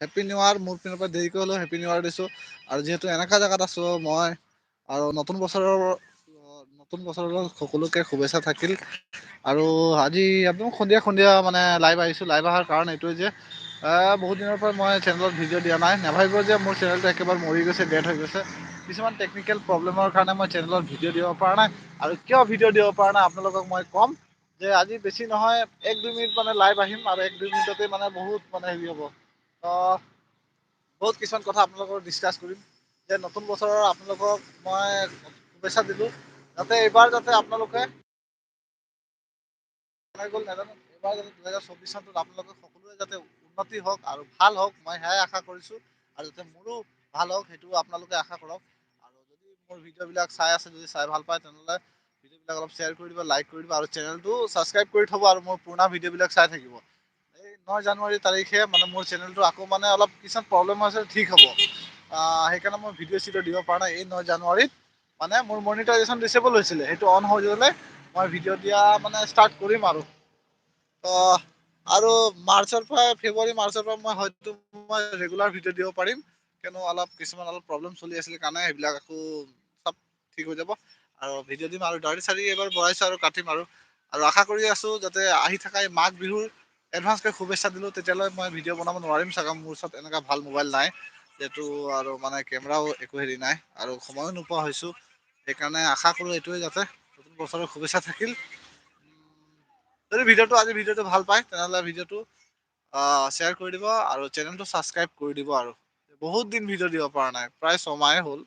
Happy new ইয়াৰ মোৰ পিনৰ পৰা দেৰিকৈ হ'লেও হেপী নিউ ইয়াৰ দিছোঁ। আৰু যিহেতু এনেকুৱা জেগাত আছোঁ মই, আৰু নতুন বছৰৰ সকলোকে শুভেচ্ছা থাকিল। আৰু আজি একদম সন্ধিয়া সন্ধিয়া মানে লাইভ আহিছোঁ। লাইভ অহাৰ কাৰণ এইটোৱে যে বহুত দিনৰ পৰা মই চেনেলত ভিডিঅ' দিয়া নাই। নাভাবিব যে মোৰ চেনেলটো একেবাৰে মৰি গৈছে, ডেড হৈ গৈছে। কিছুমান টেকনিকেল প্ৰব্লেমৰ কাৰণে মই চেনেলত ভিডিঅ' দিব পৰা নাই। আৰু কিয় ভিডিঅ' দিব পৰা নাই আপোনালোকক মই ক'ম যে আজি বেছি নহয় 1-2 মিনিট মানে লাইভ আহিম, আৰু 1-2 মিনিটতে মানে বহুত মানে হেৰি হ'ব। বহুত কিছুমান কথা আপোনালোকৰ ডিছকাছ কৰিম যে নতুন বছৰৰ আপোনালোকক মই শুভেচ্ছা দিলোঁ। যাতে এইবাৰ যাতে আপোনালোকে গ'ল নাজানো, এইবাৰ যাতে 2024 চনটোত আপোনালোকে সকলোৱে যাতে উন্নতি হওক আৰু ভাল হওক, মই সেয়াই আশা কৰিছোঁ। আৰু যাতে মোৰো ভাল হওক সেইটোও আপোনালোকে আশা কৰক। আৰু যদি মোৰ ভিডিঅ'বিলাক চাই আছে, যদি চাই ভাল পায় তেনেহ'লে ভিডিঅ'বিলাক অলপ শ্বেয়াৰ কৰি দিব, লাইক কৰি দিব, আৰু চেনেলটো ছাবস্ক্ৰাইব কৰি থ'ব, আৰু মোৰ পুৰণা ভিডিঅ'বিলাক চাই থাকিব। এই 9 জানুৱাৰী তাৰিখে মানে মোৰ চেনেলটো আকৌ মানে অলপ কিছুমান প্ৰব্লেম আছে, ঠিক হ'ব। সেইকাৰণে মই ভিডিঅ' চিডিঅ' দিব পৰা নাই। এই 9 জানুৱাৰীত মানে মোৰ মনিটাইজেশ্যন ডিচেবল হৈছিলে, সেইটো অন হৈ গ'লে মই ভিডিঅ' দিয়া মানে ষ্টাৰ্ট কৰিম আৰু। আৰু ফেব্ৰুৱাৰী মাৰ্চৰ পৰা মই ৰেগুলাৰ ভিডিঅ' দিব পাৰিম। কিয়নো কিছুমান প্ৰব্লেম চলি আছিলে কাৰণে সেইবিলাক আকৌ চব ঠিক হৈ যাব। আৰু ভিডিঅ' দিম, আৰু দাড়ি চাৰি এইবাৰ বঢ়াইছোঁ আৰু কাটিম আৰু। আশা কৰি আছোঁ যাতে আহি থকা এই মাঘ বিহুৰ এডভান্সকৈ শুভেচ্ছা দিলোঁ। তেতিয়ালৈ মই ভিডিঅ' বনাব নোৱাৰিম চাগে, মোৰ ওচৰত এনেকুৱা ভাল মোবাইল নাই। যিহেতু আৰু মানে কেমেৰাও একো হেৰি নাই, আৰু সময়ো নোপোৱা হৈছোঁ। সেইকাৰণে আশা কৰোঁ এইটোৱে যাতে নতুন বছৰৰ শুভেচ্ছা থাকিল। যদি আজি ভিডিঅ'টো ভাল পায় তেনেহ'লে ভিডিঅ'টো শ্বেয়াৰ কৰি দিব, আৰু চেনেলটো ছাবস্ক্ৰাইব কৰি দিব। আৰু বহুত দিন ভিডিঅ' দিব পৰা নাই, প্ৰায় 6 মাহে হ'ল।